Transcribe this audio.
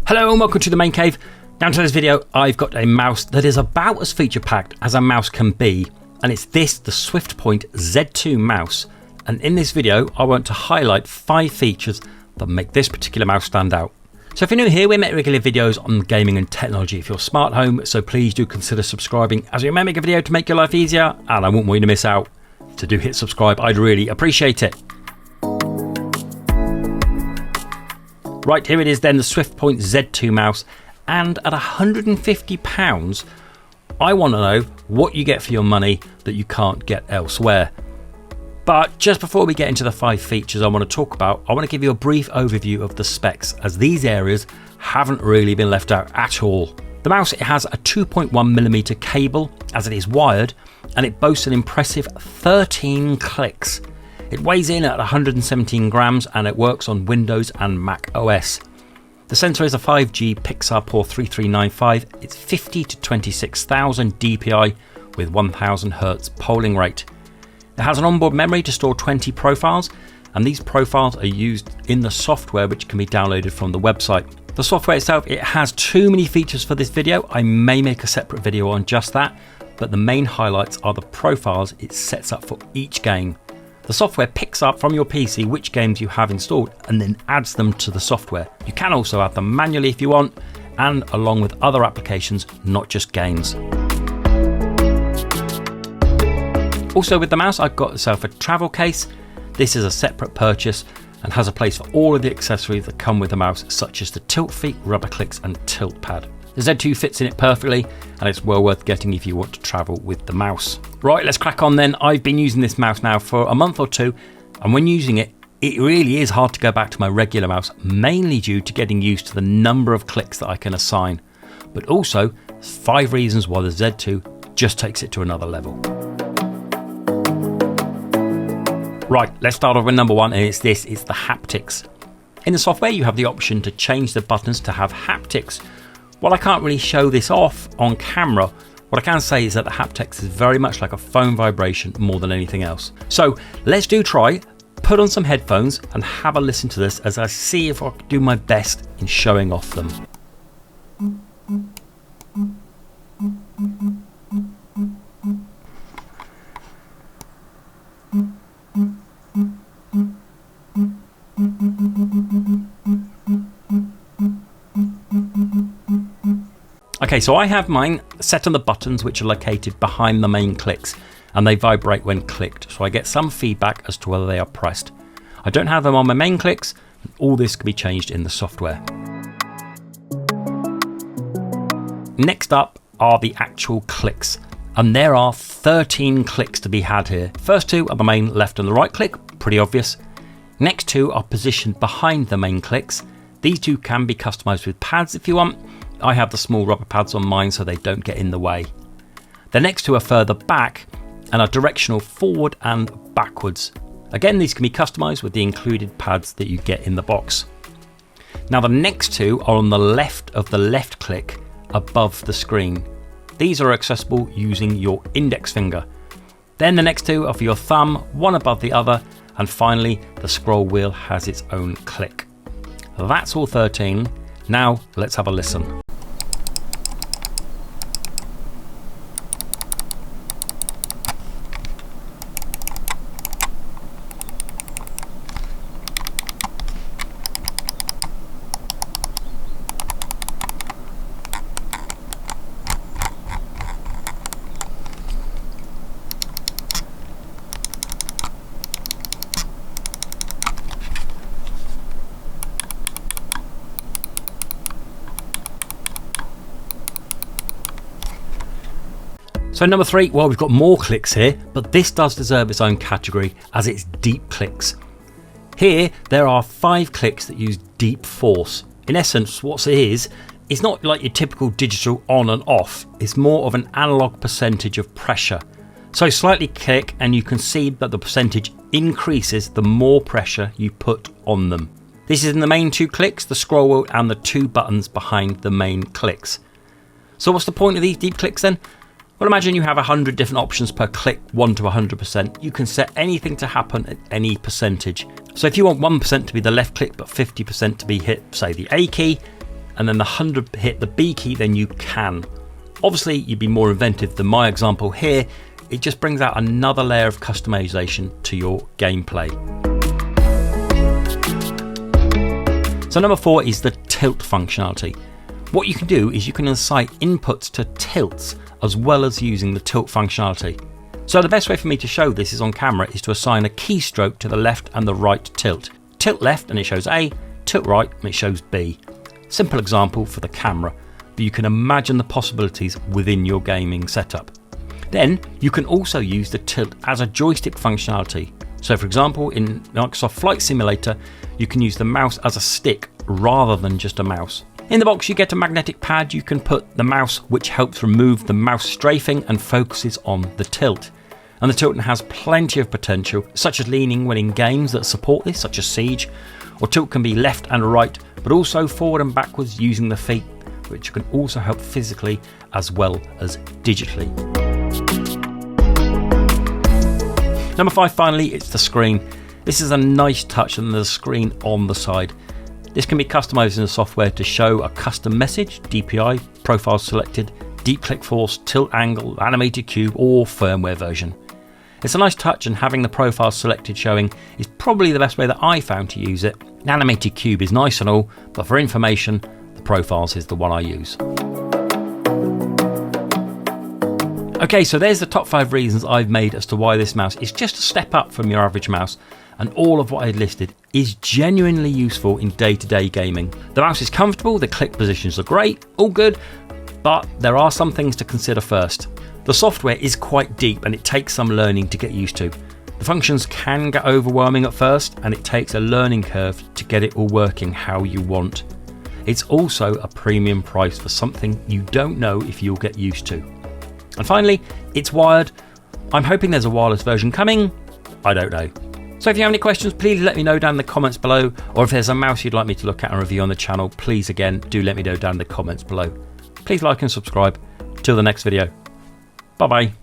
Hello and welcome to the Main Cave. Now in today's video I've got a mouse that is about as feature packed as a mouse can be, and it's the Swiftpoint Z2 mouse. And in this video I want to highlight 5 features that make this particular mouse stand out. So if you're new here, we make regular videos on gaming and technology for your smart home, so please do consider subscribing as we may make a video to make your life easier, and I wouldn't want you to miss out. So do hit subscribe, I'd really appreciate it. Right, here it is then, the Swiftpoint Z2 mouse, and at £150 I want to know what you get for your money that you can't get elsewhere. But just before we get into the 5 features I want to talk about, I want to give you a brief overview of the specs, as these areas haven't really been left out at all. The mouse, it has a 2.1mm cable as it is wired, and it boasts an impressive 13 clicks. It weighs in at 117 grams and it works on Windows and Mac OS. The sensor is a 5G Pixar 3395. It's 50 to 26,000 DPI with 1000 Hz polling rate. It has an onboard memory to store 20 profiles, and these profiles are used in the software which can be downloaded from the website. The software itself, it has too many features for this video. I may make a separate video on just that, but the main highlights are the profiles it sets up for each game. The software picks up from your PC which games you have installed and then adds them to the software. You can also add them manually if you want, and along with other applications, not just games. Also with the mouse, I've got myself a travel case. This is a separate purchase and has a place for all of the accessories that come with the mouse, such as the tilt feet, rubber clicks and tilt pad. The Z2 fits in it perfectly, and it's well worth getting if you want to travel with the mouse. Right, let's crack on then. I've been using this mouse now for a month or two, and when using it, it really is hard to go back to my regular mouse, mainly due to getting used to the number of clicks that I can assign. But also, 5 reasons why the Z2 just takes it to another level. Right, let's start off with number 1, and it's the haptics. In the software, you have the option to change the buttons to have haptics. While I can't really show this off on camera, what I can say is that the haptics is very much like a phone vibration more than anything else. So let's try, put on some headphones and have a listen to this as I see if I can do my best in showing off them. Okay, so I have mine set on the buttons which are located behind the main clicks, and they vibrate when clicked, so I get some feedback as to whether they are pressed. I don't have them on my main clicks, and all this can be changed in the software. Next up are the actual clicks, and there are 13 clicks to be had here. First 2 are the main left and the right click, pretty obvious. Next 2 are positioned behind the main clicks. These 2 can be customized with pads if you want. I have the small rubber pads on mine so they don't get in the way. The next 2 are further back and are directional forward and backwards. Again, these can be customized with the included pads that you get in the box. Now the next 2 are on the left of the left click above the screen. These are accessible using your index finger. Then the next 2 are for your thumb, one above the other, and finally the scroll wheel has its own click. That's all 13. Now let's have a listen. So number 3, well, we've got more clicks here, but this does deserve its own category as it's deep clicks. Here, there are 5 clicks that use deep force. In essence, what it is, it's not like your typical digital on and off. It's more of an analog percentage of pressure. So slightly click and you can see that the percentage increases the more pressure you put on them. This is in the main 2 clicks, the scroll wheel and the 2 buttons behind the main clicks. So what's the point of these deep clicks then? Well, imagine you have 100 different options per click, 1 to 100%. You can set anything to happen at any percentage. So if you want 1% to be the left click, but 50% to be hit, say, the A key, and then the 100 hit the B key, then you can. Obviously, you'd be more inventive than my example here. It just brings out another layer of customization to your gameplay. So number 4 is the tilt functionality. What you can do is you can assign inputs to tilts as well as using the tilt functionality. So the best way for me to show this is on camera is to assign a keystroke to the left and the right tilt. Tilt left and it shows A, tilt right and it shows B. Simple example for the camera, but you can imagine the possibilities within your gaming setup. Then you can also use the tilt as a joystick functionality. So for example, in Microsoft Flight Simulator, you can use the mouse as a stick rather than just a mouse. In the box you get a magnetic pad. You can put the mouse, which helps remove the mouse strafing and focuses on the tilt. And the tilt has plenty of potential, such as leaning when in games that support this, such as Siege, or tilt can be left and right, but also forward and backwards using the feet, which can also help physically as well as digitally. Number 5, finally, it's the screen. This is a nice touch, and there's a screen on the side. This can be customized in the software to show a custom message, DPI, profile selected, deep click force, tilt angle, animated cube, or firmware version. It's a nice touch, and having the profile selected showing is probably the best way that I found to use it. The animated cube is nice and all, but for information, the profiles is the one I use. Okay, so there's the top 5 reasons I've made as to why this mouse is just a step up from your average mouse, and all of what I listed is genuinely useful in day-to-day gaming. The mouse is comfortable, the click positions are great, all good, but there are some things to consider first. The software is quite deep and it takes some learning to get used to. The functions can get overwhelming at first, and it takes a learning curve to get it all working how you want. It's also a premium price for something you don't know if you'll get used to. And finally, it's wired. I'm hoping there's a wireless version coming. I don't know. So if you have any questions, please let me know down in the comments below, or if there's a mouse you'd like me to look at and review on the channel, please again do let me know down in the comments below. Please like and subscribe. Till the next video. Bye bye.